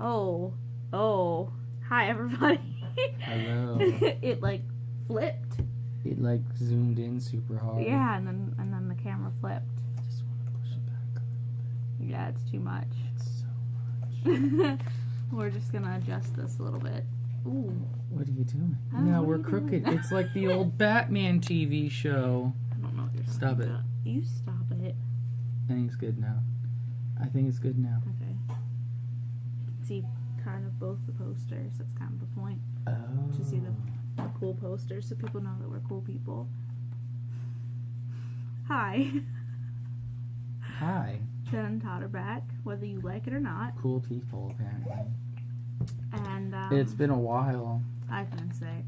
Oh. Oh. Hi, everybody. Hello. It, like, flipped. It, like, zoomed in super hard. Yeah, and then the camera flipped. I just want to push it back a little bit. Yeah, it's too much. It's so much. We're just gonna adjust this a little bit. Ooh. What are you doing? Oh, No, what we're are you crooked. doing? It's like the old Batman TV show. I don't know what you're Stop talking it. about. You stop it. I think it's good now. I think it's good now. Okay. You can see kind of both the posters. That's kind of the point. Oh. To see the cool posters so people know that we're cool people. Hi. Hi. Jen and Todd are back, whether you like it or not. Cool people, apparently. And It's been a while. I've been sick.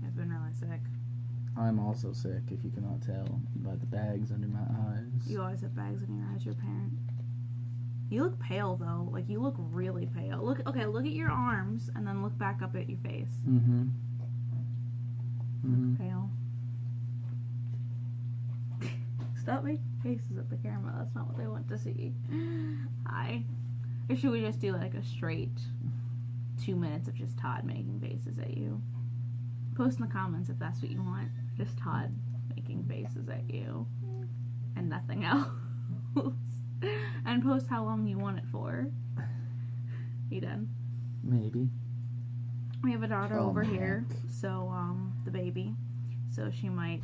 I've been really sick. I'm also sick, if you cannot tell, by the bags under my eyes. You always have bags in your eyes, you're a parent. You look pale though. Like, you look really pale. Look at your arms and then look back up at your face. Mm-hmm. Look pale. Stop making faces at the camera. That's not what they want to see. Hi. Or should we just do like a straight 2 minutes of just Todd making faces at you? Post in the comments if that's what you want. Just Todd making faces at you. And nothing else. And post how long you want it for. You done? Maybe. We have a daughter Oh, over Mac. here, so the baby. So she might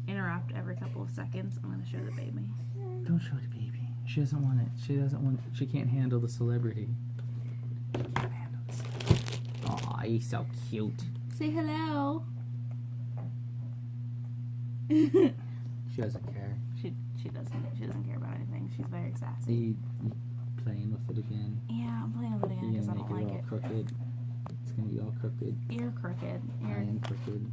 interrupt every couple of seconds. I'm gonna show the baby. Don't show the baby. She doesn't want it. She can't handle the celebrity. Aw, he's so cute. Say hello. She doesn't care. She doesn't care about anything. She's very sassy. You playing with it again? Yeah, I'm playing with it again You're because I gonna don't make like it all it. crooked. It's gonna be all crooked. You're crooked. I am crooked.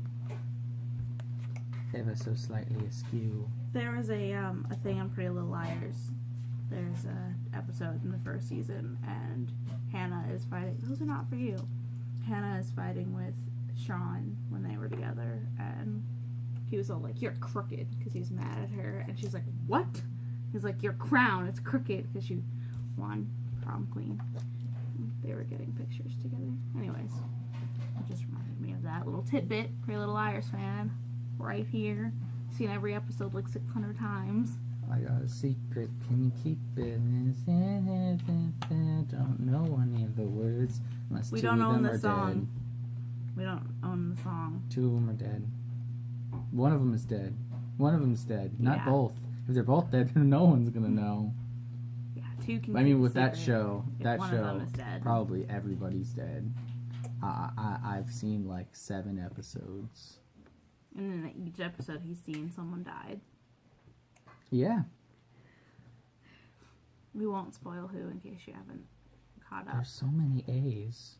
Ever so slightly askew. There was a thing on Pretty Little Liars. There's an episode in the first season, and Hannah is fighting. Those are not for you. Hannah is fighting with Sean when they were together, and he was all like, "You're crooked," because he's mad at her, and she's like, "What?" He's like, "Your crown, it's crooked," because she won prom queen. They were getting pictures together. Anyways, it just reminded me of that little tidbit. Pretty Little Liars fan, right here. Seen every episode like 600 times. I got a secret. Can you keep it? Don't know any of the words. Unless We two don't of own them the are song. dead. We don't own the song. 2 of them are dead. One of them is dead. One of them's dead. Not Yeah. both. If they're both dead, no one's gonna know. Yeah, two can. I mean, keep with the that secret show, if one of them is dead. probably everybody's dead. I've seen like 7 episodes. And then in each episode, he's seen someone died. Yeah. We won't spoil who in case you haven't caught up. There's so many A's.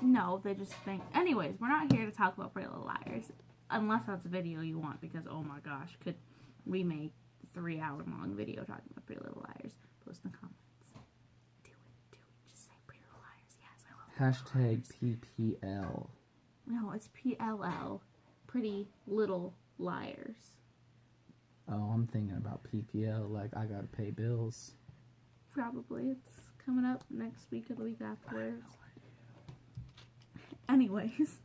No, they just think. Anyways, we're not here to talk about Pretty Little Liars, unless that's a video you want. Because oh my gosh, could we make a 3-hour-long video talking about Pretty Little Liars? Post in the comments. Do it. Just say Pretty Little Liars. Yes, I love Hashtag PPL. No, it's PLL. Pretty Little Liars. Oh, I'm thinking about PPL. Like, I gotta pay bills. Probably. It's coming up next week or the week afterwards. Anyways,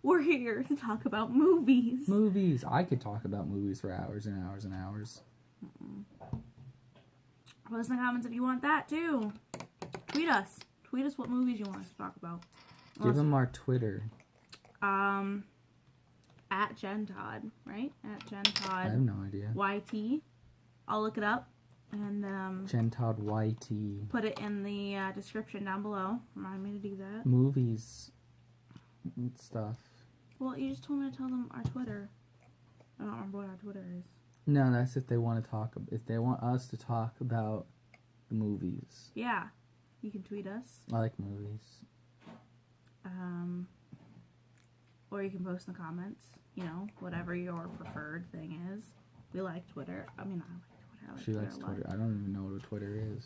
we're here to talk about movies. Movies. I could talk about movies for hours and hours and hours. Post in the comments if you want that too. Tweet us. Tweet us what movies you want us to talk about. Give them our Twitter. At Jen Todd, right? At Jen I have Todd no idea. YT. I'll look it up and Jen Todd YT. put it in the description down below. Remind me to do that. Movies and stuff. Well, you just told me to tell them our Twitter. I don't remember what our Twitter is. No, that's if they want to talk. If they want us to talk about the movies. Yeah, you can tweet us. I like movies. Or you can post in the comments. You know, whatever your preferred thing is. We like Twitter. I mean, I like Twitter. I like She Twitter likes a lot. Twitter. I don't even know what a Twitter is.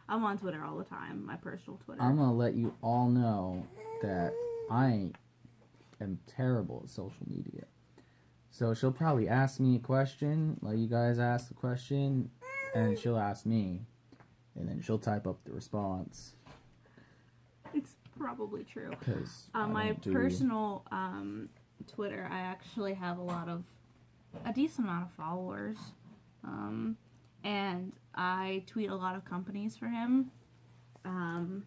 I'm on Twitter all the time. My personal Twitter. I'm gonna let you all know that I am terrible at social media. So she'll probably ask me a question, like you guys ask the question, and she'll ask me, and then she'll type up the response. It's probably true. Because My personal Twitter, I actually have a decent amount of followers, and I tweet a lot of companies for him, and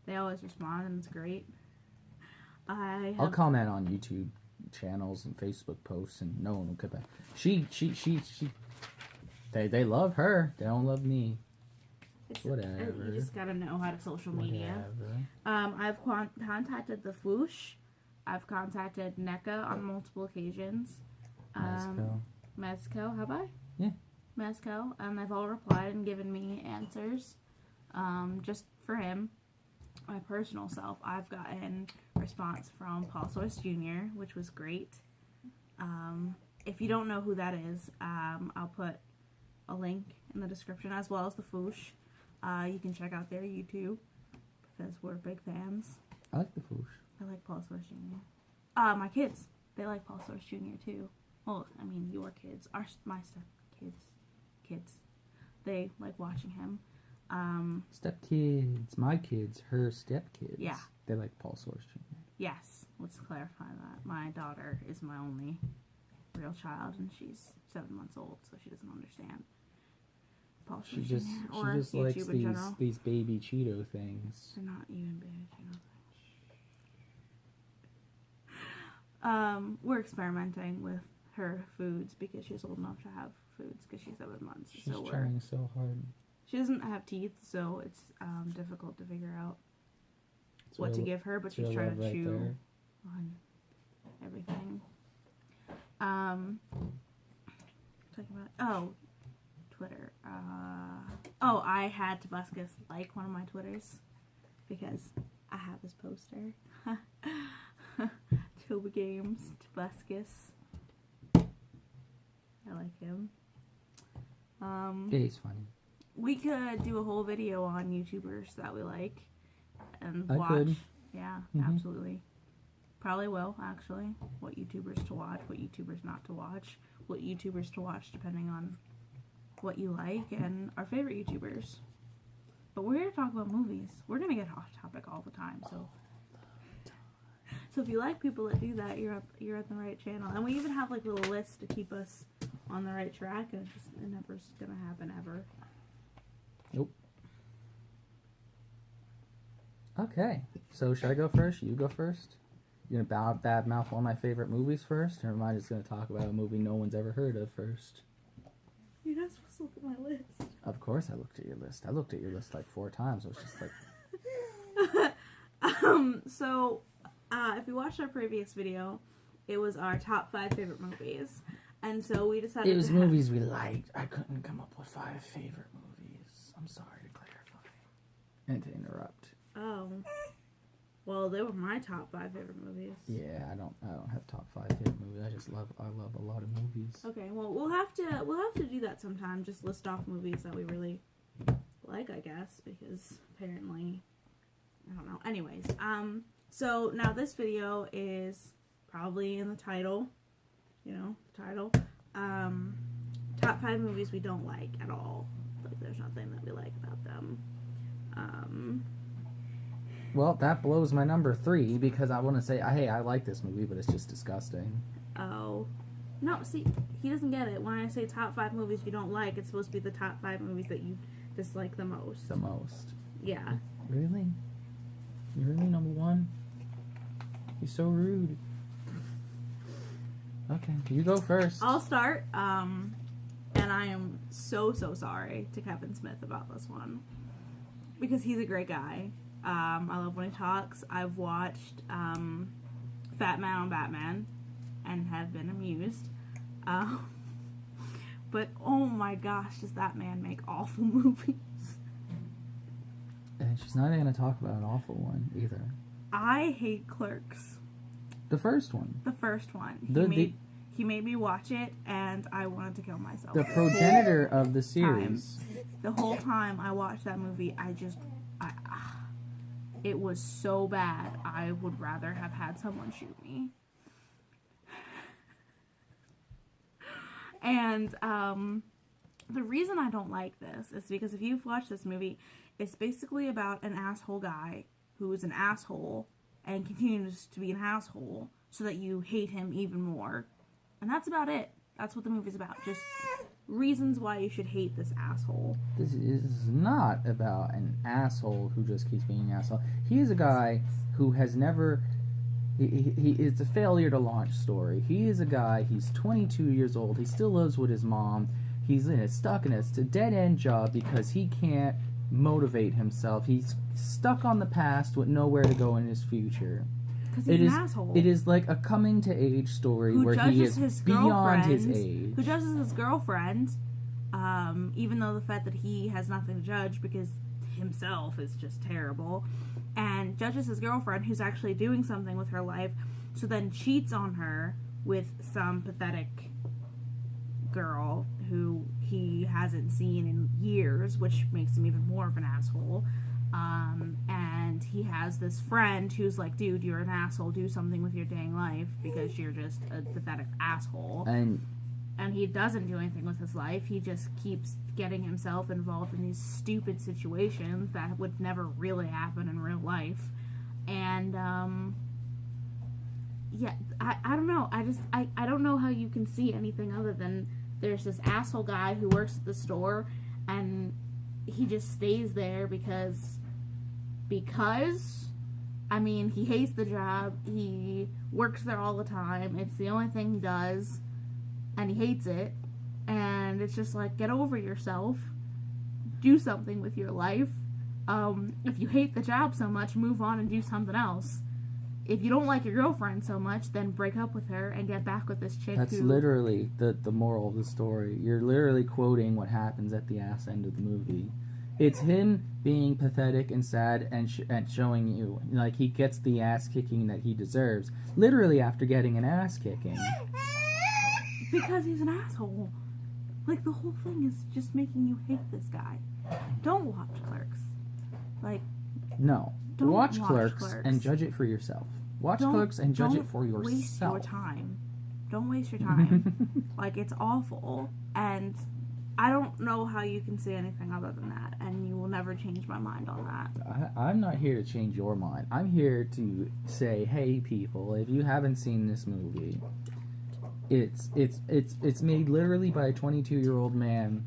they always respond, and it's great. I'll comment on YouTube channels and Facebook posts, and no one will get back. They love her. They don't love me. Whatever. You just gotta know how to social media. Whatever. I've contacted the Foosh. I've contacted NECA on multiple occasions. Mezco, have I? Yeah. Mezco, and they've all replied and given me answers. Just for him, my personal self, I've gotten response from Paul Source Jr., which was great. If you don't know who that is, I'll put a link in the description, as well as the Foosh. You can check out their YouTube because we're big fans. I like the Foosh. I like Paul Source Jr. My kids, they like Paul Source Jr. too. Well, I mean, your kids, my step kids, they like watching him. Stepkids, my kids, her stepkids. Yeah. They like Paul Source Jr. Yes, let's clarify that. My daughter is my only real child, and she's 7 months old, so she doesn't understand Paul She Source just Jr. or likes YouTube in general. these baby Cheeto things. They're not even big, you know. We're experimenting with her foods because she's old enough to have foods because she's 7 months. She's trying so hard. She doesn't have teeth, so it's difficult to figure out what to give her, but she's trying to chew on everything. Talking about Twitter. I had Tobuscus like one of my Twitters because I have his poster. Toba Games, Tobuscus. I like him. Yeah, he's funny. We could do a whole video on YouTubers that we like and I watch. could. Yeah, Mhm. absolutely. Probably will, actually. What YouTubers to watch, what YouTubers not to watch, what YouTubers to watch depending on what you like, and our favorite YouTubers. But we're here to talk about movies. We're going to get off topic all the time, so... So if you like people that do that, you're at the right channel. And we even have like little lists to keep us on the right track, and it never's gonna happen ever. Nope. Okay, so should I go first? You go first? You're gonna bad mouth one of my favorite movies first, or am I just gonna talk about a movie no one's ever heard of first? You're not supposed to look at my list. Of course I looked at your list. I looked at your list like 4 times. I was just like... If you watched our previous video, it was our top 5 favorite movies. And so we decided It was movies we liked. I couldn't come up with 5 favorite movies. I'm sorry to clarify. And to interrupt. Oh. Well, they were my top 5 favorite movies. Yeah, I don't have top 5 favorite movies. I love a lot of movies. Okay, well we'll have to do that sometime. Just list off movies that we really like, I guess, because apparently I don't know. Anyways, so now this video is probably in the title. You know, the title. Top 5 movies we don't like at all. Like there's nothing that we like about them. Well, that blows my number 3 because I want to say, hey, I like this movie, but it's just disgusting. Oh. No, see, he doesn't get it. When I say top 5 movies you don't like, it's supposed to be the top 5 movies that you dislike the most. The most. Yeah. Really? You really, number 1? You're so rude. Okay, you go first. I'll start, and I am so sorry to Kevin Smith about this one. Because he's a great guy. I love when he talks. I've watched Fat Man on Batman and have been amused. But oh my gosh, does that man make awful movies. And she's not even going to talk about an awful one either. I hate Clerks. The first one. The first one. He made me watch it, and I wanted to kill myself. The progenitor of the series. The whole time I watched that movie, it was so bad. I would rather have had someone shoot me. And the reason I don't like this is because if you've watched this movie, it's basically about an asshole guy who is an asshole and continues to be an asshole so that you hate him even more. And that's about it. That's what the movie's about. Just reasons why you should hate this asshole. This is not about an asshole who just keeps being an asshole. He is a guy who has never... He it's a failure to launch story. He is a guy, he's 22 years old, he still lives with his mom. He's stuck in a dead-end job because he can't motivate himself. He's stuck on the past with nowhere to go in his future. Because he's an asshole. It is like a coming-to-age story where he is beyond his age. Who judges his girlfriend, even though the fact that he has nothing to judge because himself is just terrible, and judges his girlfriend who's actually doing something with her life, so then cheats on her with some pathetic girl who he hasn't seen in years, which makes him even more of an asshole. And he has this friend who's like, dude, you're an asshole, do something with your dang life because you're just a pathetic asshole. And he doesn't do anything with his life. He just keeps getting himself involved in these stupid situations that would never really happen in real life. And yeah, I don't know. I don't know how you can see anything other than there's this asshole guy who works at the store and he just stays there because I mean, he hates the job. He works there all the time. It's the only thing he does, and he hates it. And it's just like, get over yourself. Do something with your life. If you hate the job so much, move on and do something else. If you don't like your girlfriend so much, then break up with her and get back with this chick. That's literally the moral of the story. You're literally quoting what happens at the ass end of the movie. It's him being pathetic and sad and showing you, like, he gets the ass kicking that he deserves, literally after getting an ass kicking. Because he's an asshole. Like, the whole thing is just making you hate this guy. Don't watch Clerks. Like, no. Don't watch Clerks and judge it for yourself. Watch Clerks and judge it for yourself. Don't waste your time. Don't waste your time. Like, it's awful. And I don't know how you can say anything other than that. And you will never change my mind on that. I'm not here to change your mind. I'm here to say, hey, people, if you haven't seen this movie, it's made literally by a 22-year-old man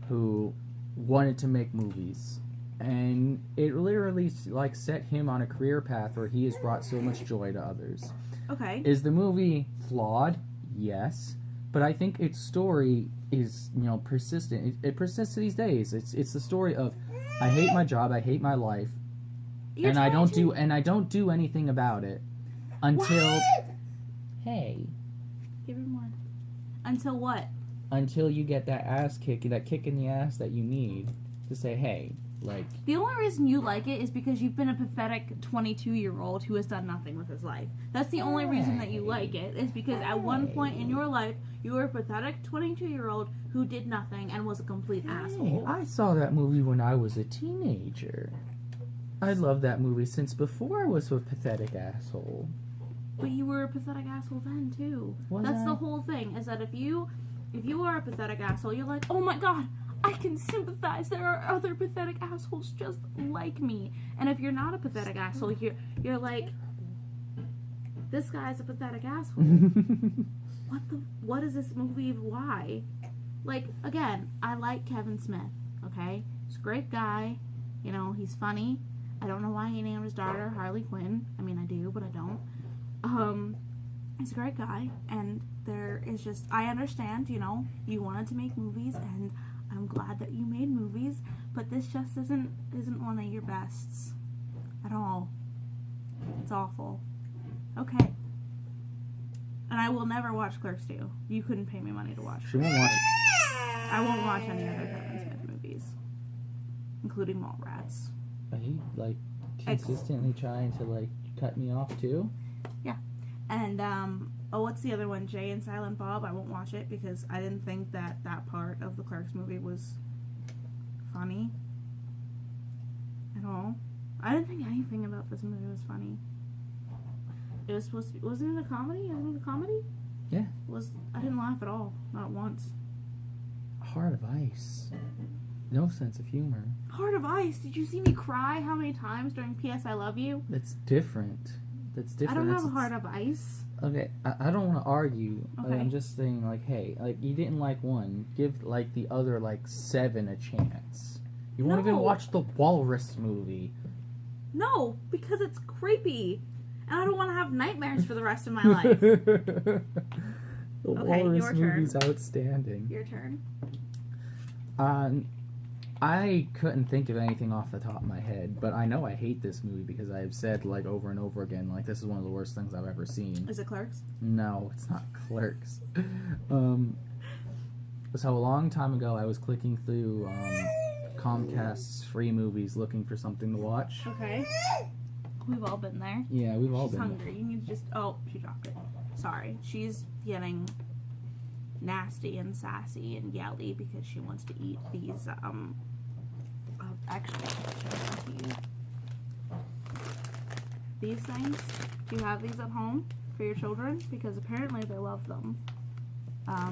who wanted to make movies. And it literally, like, set him on a career path where he has brought so much joy to others. Okay. Is the movie flawed? Yes. But I think its story is, persistent. It persists these days. It's the story of, I hate my job, I hate my life, and I don't do anything about it until... What? Hey. Give me more. Until what? Until you get that kick in the ass that you need to say, hey, like... The only reason you like it is because you've been a pathetic 22-year-old who has done nothing with his life. That's the only reason that you like it, is because at one point in your life, you were a pathetic 22-year-old who did nothing and was a complete asshole. I saw that movie when I was a teenager. I loved that movie since before I was a pathetic asshole. But you were a pathetic asshole then, too. That's the whole thing, is that if you are a pathetic asshole, you're like, oh my god, I can sympathize. There are other pathetic assholes just like me. And if you're not a pathetic asshole, you're like, this guy's a pathetic asshole. What is this movie? Why? Like, again, I like Kevin Smith, okay? He's a great guy. He's funny. I don't know why he named his daughter Harley Quinn. I mean, I do, but I don't. He's a great guy, and there is just, I understand, you wanted to make movies, and I'm glad that you made movies, but this just isn't one of your bests at all. It's awful. Okay. And I will never watch Clerks 2. You couldn't pay me money to watch Clerks. She won't watch it. I won't watch any other Kevin Smith movies, including Mallrats. Are you, consistently trying to, cut me off, too? Yeah. And, what's the other one? Jay and Silent Bob. I won't watch it because I didn't think that part of the Clerks movie was funny at all. I didn't think anything about this movie was funny. It was supposed to be, wasn't it a comedy? Isn't it a comedy? Yeah. I didn't laugh at all. Not once. Heart of Ice. No sense of humor. Heart of Ice. Did you see me cry how many times during P.S. I Love You? That's different. That's I different. don't have a Heart of Ice. Okay, I don't want to argue. Okay. I'm just saying, like, hey, like, you didn't like one. Give, like, the other, like, 7 a chance. You won't even No. watch the Walrus movie. No, because it's creepy. And I don't want to have nightmares for the rest of my life. The Walrus your turn. movie's outstanding. Your turn. I couldn't think of anything off the top of my head, but I know I hate this movie because I've said, like, over and over again, like, this is one of the worst things I've ever seen. Is it Clerks? No, it's not Clerks. So a long time ago, I was clicking through Comcast's free movies looking for something to watch. Okay. We've all been there. Yeah, we've all She's been hungry. You need to just... Oh, she dropped it. Sorry. She's getting nasty and sassy and yelly because she wants to eat these, actually, I'll show them to you. These things. Do you have these at home for your children? Because apparently they love them. I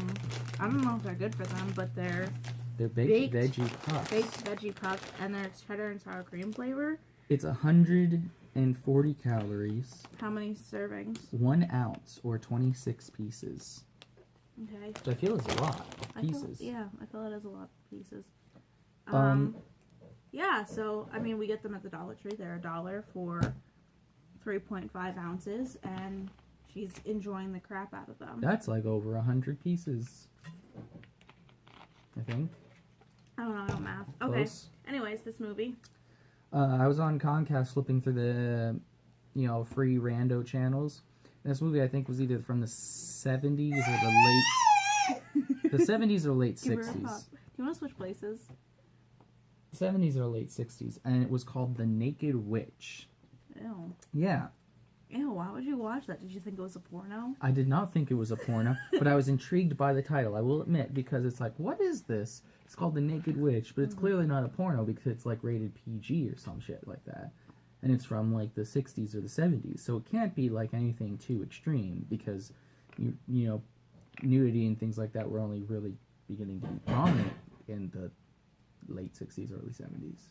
don't know if they're good for them, but they're baked veggie puffs. baked veggie puffs, and they're cheddar and sour cream flavor. It's 140 calories, How many servings? 1 ounce, or 26 pieces. Okay. So I feel it's a lot of I pieces. feel it is a lot of pieces. Yeah, so, I mean, we get them at the Dollar Tree. They're $1 for 3.5 ounces, and she's enjoying the crap out of them. That's like over 100 pieces, I think. I don't know, I don't math. Okay. Close. Anyways, this movie. I was on Comcast flipping through the, free rando channels. And this movie, I think, was either from the 70s or the late... the 70s or late Give her a pop. 60s. Do you want to switch places? 70s or late 60s. And it was called The Naked Witch. Ew. Yeah. Ew, why would you watch that? Did you think it was a porno? I did not think it was a porno, but I was intrigued by the title, I will admit, because it's like, what is this? It's called The Naked Witch, but it's clearly not a porno because it's like rated PG or some shit like that. And it's from like the 60s or the 70s, so it can't be like anything too extreme because, nudity and things like that were only really beginning to be prominent in the late 60s, early 70s.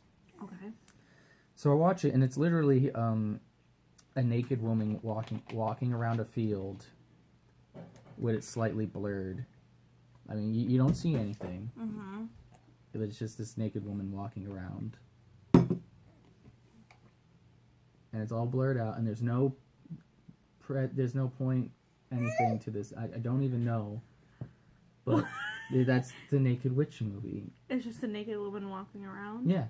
Okay. So I watch it, and it's literally a naked woman walking around a field with it slightly blurred. I mean, you don't see anything. Mm-hmm. But it's just this naked woman walking around. And it's all blurred out, and there's no point anything to this. I don't even know. But that's the Naked Witch movie. It's just a naked woman walking around? Yeah.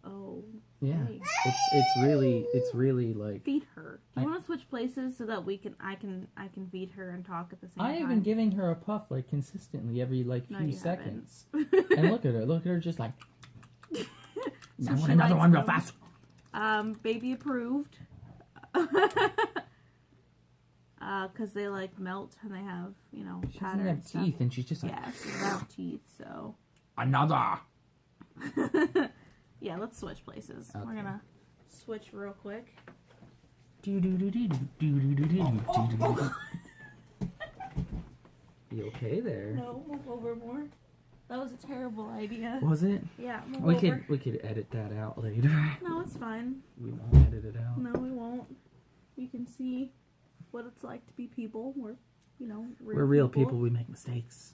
Oh. Yeah. Okay. It's really like... Feed her. Do you want to switch places so that I can feed her and talk at the same time? I have been giving her a puff like consistently every like No, few you seconds. haven't. And look at her just like So I want she another likes one real them. fast. Baby approved. Because they like melt and they have, She doesn't pattern have stuff. teeth, and she's just like Yeah, she doesn't have teeth, so. another. Yeah, let's switch places. Okay. We're gonna switch real quick. You okay there? No, move over more. That was a terrible idea. Was it? Yeah, move We over. could edit that out later. No, it's fine. We won't edit it out. No, we won't. You can see what it's like to be people. We're, We're real people. We make mistakes.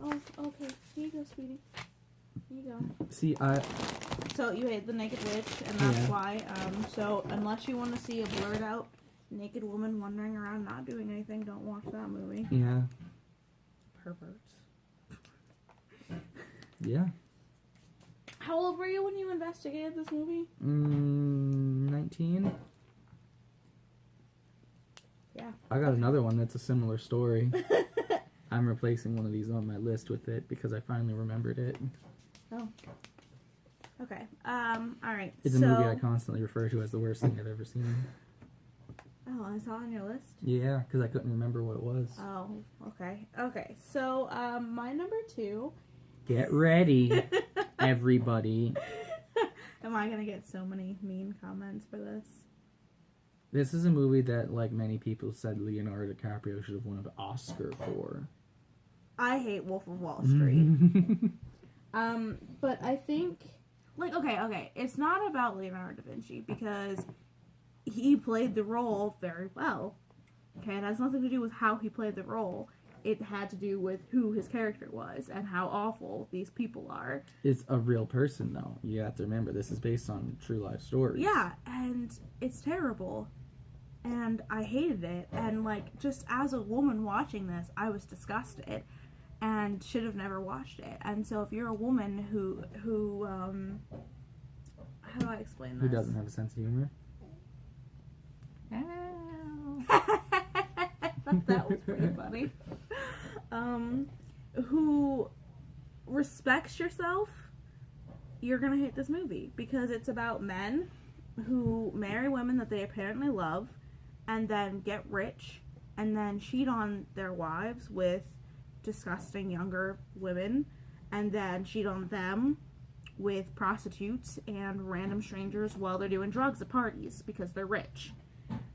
Oh, okay. Here you go, sweetie. Here you go. See, So you hate The Naked Witch, and that's Yeah. why. So unless you want to see a blurred out naked woman wandering around not doing anything, don't watch that movie. yeah, Perverts. yeah. How old were you when you investigated this movie? 19. Yeah. I got another one that's a similar story. I'm replacing one of these on my list with it because I finally remembered it. Oh. Okay. All right. It's a movie I constantly refer to as the worst thing I've ever seen. Oh, I saw it on your list. Yeah, because I couldn't remember what it was. Oh. Okay. Okay. So, my number 2. Get ready, everybody. Am I gonna get so many mean comments for this? This is a movie that, like many people said, Leonardo DiCaprio should have won an Oscar for. I hate Wolf of Wall Street. But I think, like, okay, it's not about Leonardo da Vinci because he played the role very well. Okay, it has nothing to do with how he played the role. It had to do with who his character was and how awful these people are. It's a real person, though. You have to remember, this is based on true life stories. Yeah, and it's terrible. And I hated it. And, like, just as a woman watching this, I was disgusted and should have never watched it. And so if you're a woman who how do I explain this? Who doesn't have a sense of humor? That was pretty funny. Who respects yourself, you're gonna hate this movie because it's about men who marry women that they apparently love and then get rich and then cheat on their wives with disgusting younger women and then cheat on them with prostitutes and random strangers while they're doing drugs at parties because they're rich.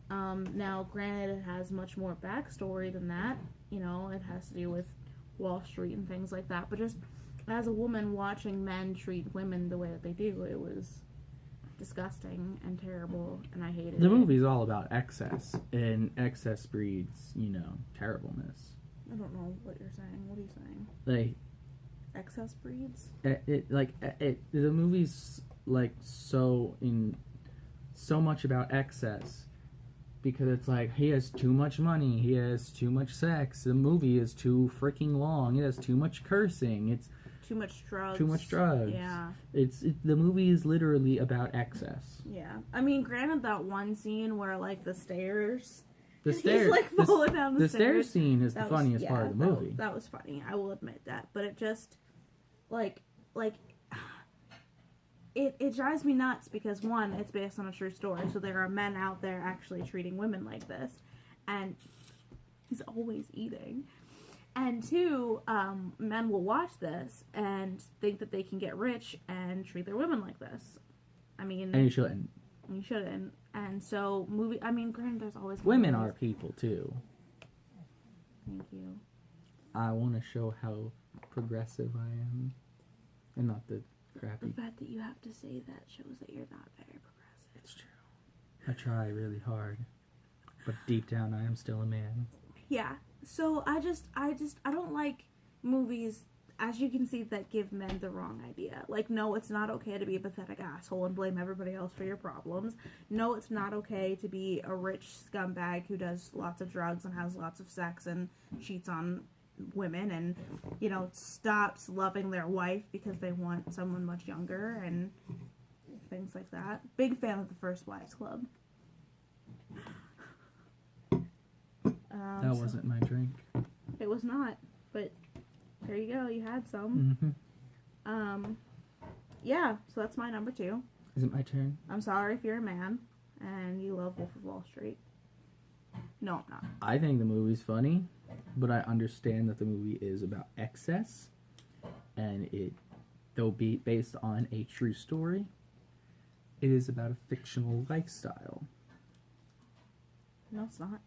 Now, granted, it has much more backstory than that. You know, it has to do with Wall Street and things like that. But just as a woman watching men treat women the way that they do, it was disgusting and terrible, and I hated it. The movie's all about excess, and excess breeds, terribleness. I don't know what you're saying. What are you saying? Like, Excess breeds? the movie's so much about excess. Because it's like, he has too much money, he has too much sex, the movie is too freaking long, it has too much cursing, it's too much drugs. Yeah. The movie is literally about excess. Yeah. I mean, granted, that one scene where, like, the stairs... He's, falling down the stairs. The stairs scene is the funniest part of the movie. That was funny, I will admit that. But it just, It drives me nuts because, one, it's based on a true story, so there are men out there actually treating women like this, and he's always eating. And two, men will watch this and think that they can get rich and treat their women like this. I mean... And you shouldn't. You shouldn't. And so, granted, there's always... Women are people, too. Thank you. I want to show how progressive I am. And not the... crappy. The fact that you have to say that shows that you're not very progressive. It's true. I try really hard. But deep down, I am still a man. Yeah. So, I don't like movies, as you can see, that give men the wrong idea. Like, no, it's not okay to be a pathetic asshole and blame everybody else for your problems. No, it's not okay to be a rich scumbag who does lots of drugs and has lots of sex and cheats on women and, stops loving their wife because they want someone much younger and things like that. Big fan of the First Wives Club. That wasn't my drink. It was not, but there you go, you had some. Mm-hmm. Yeah, so that's my number 2. Is it my turn? I'm sorry if you're a man and you love Wolf of Wall Street. No, I'm not. I think the movie's funny, but I understand that the movie is about excess, and though be based on a true story, it is about a fictional lifestyle. No, it's not.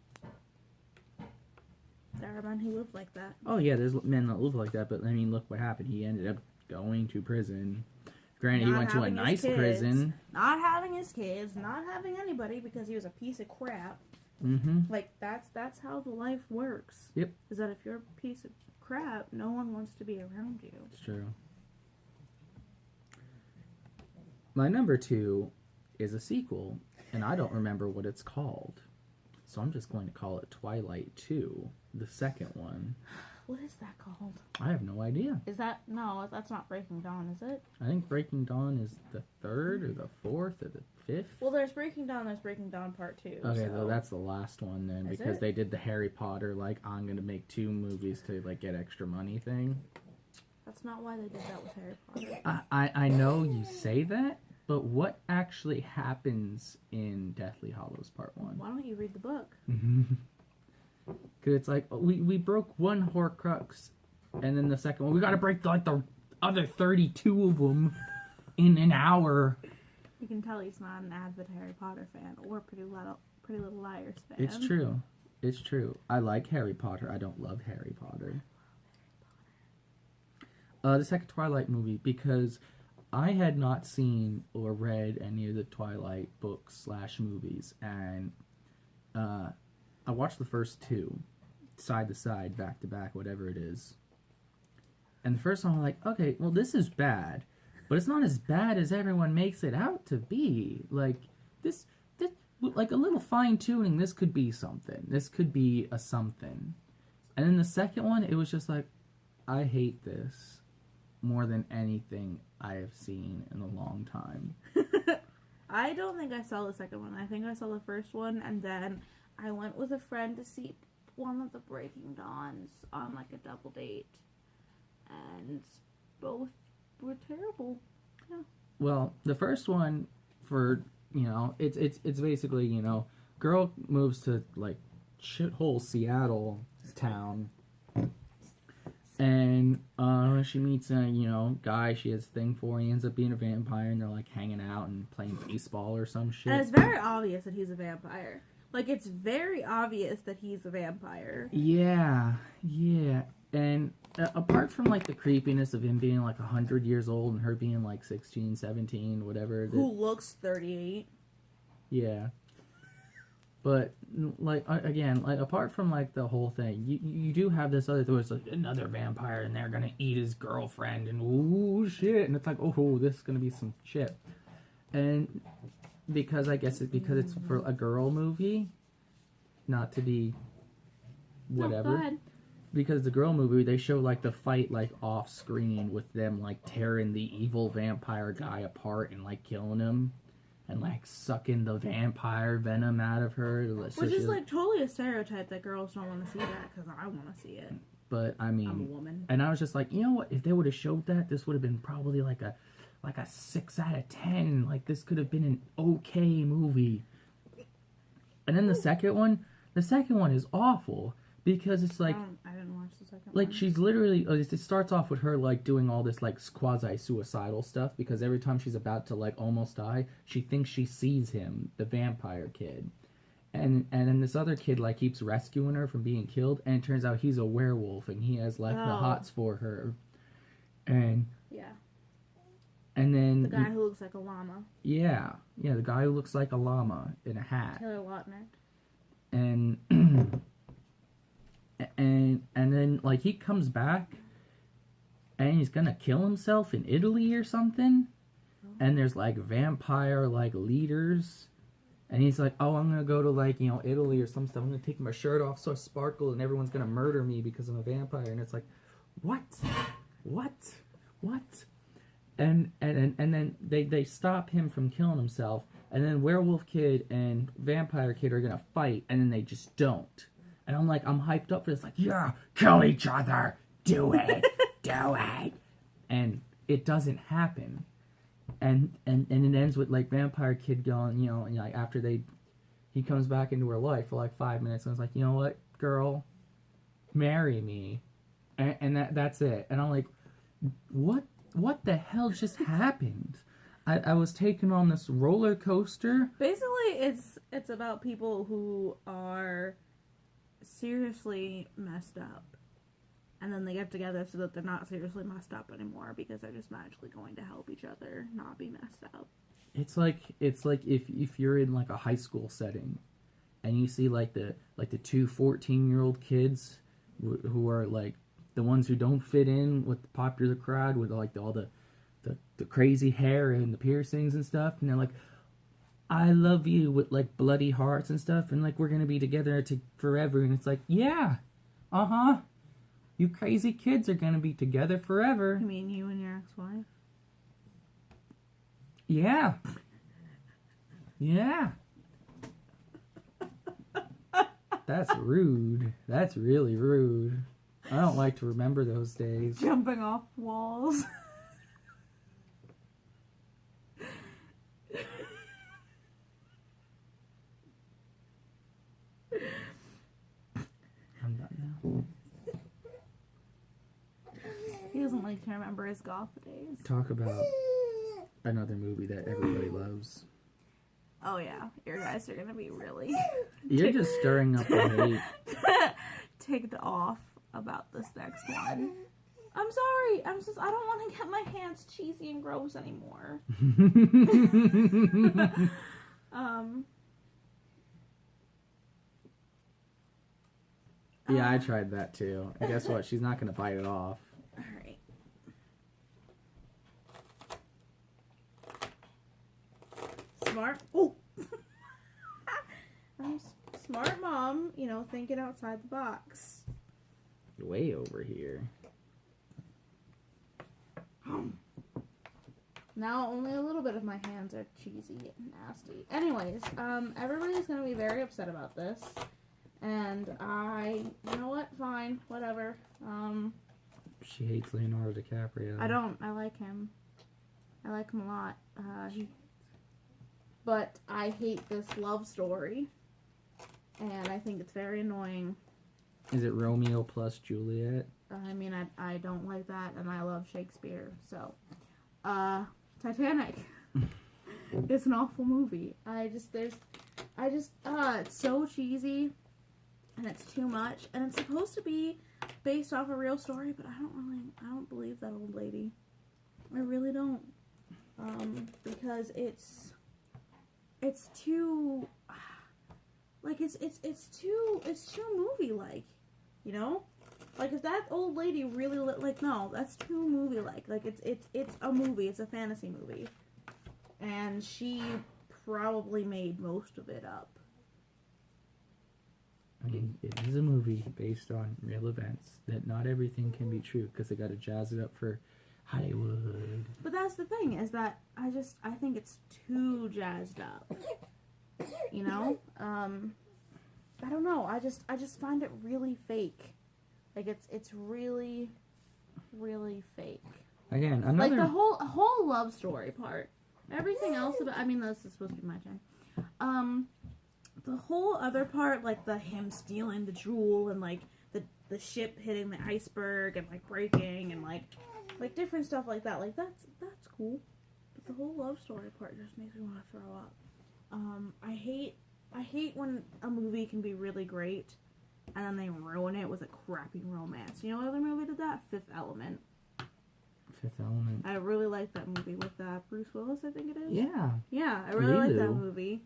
There are men who live like that. Oh yeah, there's men that live like that, but I mean, look what happened. He ended up going to prison. Granted, he went to a nice prison. Not having his kids, not having anybody because he was a piece of crap. Mm-hmm. Like, that's how the life works. Yep. Is that if you're a piece of crap, no one wants to be around you. It's true. My number 2 is a sequel, and I don't remember what it's called. So I'm just going to call it Twilight 2, the second one. What is that called? I have no idea. No, that's not Breaking Dawn, is it? I think Breaking Dawn is the 3rd or the 4th or the 5th. Well, there's Breaking Dawn Part 2. Okay, so so that's the last one then, is because it? they did the Harry Potter, I'm going to make 2 movies to, get extra money thing. That's not why they did that with Harry Potter. I know you say that, but what actually happens in Deathly Hallows Part 1? Why don't you read the book? Because it's like, we broke one Horcrux, and then the second one, we gotta break, the other 32 of them in an hour. You can tell he's not an avid Harry Potter fan, or Pretty Little Liars fan. It's true. I like Harry Potter. I don't love Harry Potter. The second Twilight movie, because I had not seen or read any of the Twilight books / movies, and I watched the first two, side to side, back to back, whatever it is. And the first one, I'm like, okay, well, this is bad, but it's not as bad as everyone makes it out to be. Like, this like a little fine tuning, this could be something. This could be a something. And then the second one, it was just like, I hate this more than anything I have seen in a long time. I don't think I saw the second one. I think I saw the first one, and then I went with a friend to see one of the Breaking Dawns on like a double date, and both were terrible. Yeah. Well, the first one, for it's basically girl moves to like shithole Seattle town, and she meets a guy she has a thing for. He ends up being a vampire, and they're like hanging out and playing baseball or some shit. And it's very obvious that he's a vampire. Like, it's very obvious that he's a vampire. Yeah. And apart from like the creepiness of him being like 100 years old and her being like 16, 17, whatever. Who looks 38. Yeah. But like again, like apart from like the whole thing, you do have this other thing where it's like another vampire and they're gonna eat his girlfriend and ooh shit, and it's like, oh, this is gonna be some shit. And because I guess it's for a girl movie, not to be whatever. No, go ahead. Because the girl movie, they show like the fight like off screen with them like tearing the evil vampire guy apart and like killing him and like sucking the vampire venom out of her. Which is like totally a stereotype that girls don't want to see that, because I want to see it. But I mean, I'm a woman. And I was just like, you know what? If they would have showed that, this would have been probably like a 6 out of 10. Like, this could have been an okay movie. And then the second one is awful. Because it's like, I didn't watch the second one. Like, she's literally, it starts off with her, like, doing all this, like, quasi-suicidal stuff, because every time she's about to, like, almost die, she thinks she sees him, the vampire kid. And then this other kid, like, keeps rescuing her from being killed, and it turns out he's a werewolf, and he has, like, the hots for her. And... yeah. And then... the guy who looks like a llama. Yeah, the guy who looks like a llama in a hat. Taylor Lautner. And... And then, like, he comes back, and he's gonna kill himself in Italy or something, and there's, like, vampire, like, leaders, and he's like, oh, I'm gonna go to, like, Italy or some stuff, I'm gonna take my shirt off so I sparkle, and everyone's gonna murder me because I'm a vampire, and it's like, what? And then they stop him from killing himself, and then Werewolf Kid and Vampire Kid are gonna fight, and then they just don't. And I'm like, I'm hyped up for this, like, yeah, kill each other, do it, do it. And it doesn't happen. And it ends with, like, Vampire Kid going, and, like, after he comes back into her life for, like, 5 minutes, and it's like, you know what, girl, marry me. And that's it. And I'm like, what the hell just happened? I was taken on this roller coaster. Basically, it's about people who are seriously messed up, and then they get together so that they're not seriously messed up anymore, because they're just magically going to help each other not be messed up. It's like if you're in like a high school setting and you see like the 2 14-year-old kids who are like the ones who don't fit in with the popular crowd with like all the crazy hair and the piercings and stuff, and they're like, I love you, with like bloody hearts and stuff, and like we're gonna be together forever. And it's like, yeah, you crazy kids are gonna be together forever. You mean you and your ex-wife? Yeah. That's rude. That's really rude. I don't like to remember those days. Jumping off walls. I'm done now. He doesn't like to remember his golf days. Talk about another movie that everybody loves. Oh yeah, your guys are gonna be really... You're just stirring up the hate. ticked off about this next one. I'm I'm sorry. I don't want to get my hands cheesy and gross anymore. Yeah, I tried that too. And guess what? She's not gonna bite it off. All right. Smart. Oh. Smart mom, you know, thinking outside the box. Way over here. Now only a little bit of my hands are cheesy and nasty. Anyways, everybody's gonna be very upset about this. And you know what? Fine, whatever. She hates Leonardo DiCaprio. I don't. I like him. I like him a lot. But I hate this love story. And I think it's very annoying. Is it Romeo plus Juliet? I mean, I don't like that, and I love Shakespeare, so. Titanic. It's an awful movie. It's so cheesy, and it's too much, and it's supposed to be based off a real story, but I don't believe that old lady. I really don't. Because it's too, like, it's too movie-like, you know? Like, if that old lady really no, that's too movie-like. Like, it's a movie. It's a fantasy movie. And she probably made most of it up. I mean, it is a movie based on real events. That not everything can be true because they got to jazz it up for Hollywood. But that's the thing, is that I think it's too jazzed up. You know? I don't know. I just find it really fake. Like, it's really, really fake. Again, another... Like, the whole love story part. Everything else about... I mean, this is supposed to be my turn. The whole other part, like, him stealing the jewel and, like, the ship hitting the iceberg and, like, breaking and, like different stuff like that. Like, that's cool. But the whole love story part just makes me want to throw up. I hate when a movie can be really great and then they ruin it with a crappy romance. You know what other movie did that? Fifth Element. Fifth Element. I really like that movie with Bruce Willis, I think it is. Yeah. Yeah, I really like that movie.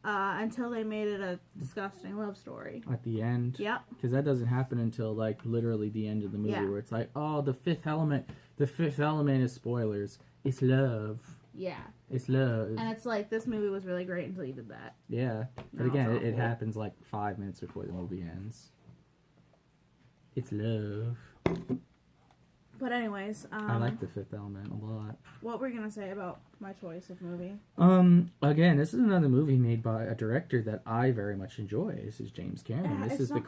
Until they made it a disgusting love story. At the end. Yep. Because that doesn't happen until, like, literally the end of the movie, where it's like, oh, the fifth element is spoilers. It's love. Yeah. It's love. And it's like, this movie was really great until you did that. Yeah. But again, it happens like 5 minutes before the movie ends. It's love. But anyways, I like the Fifth Element a lot. What were you gonna say about my choice of movie? Again, this is another movie made by a director that I very much enjoy. This is James Cameron. This is the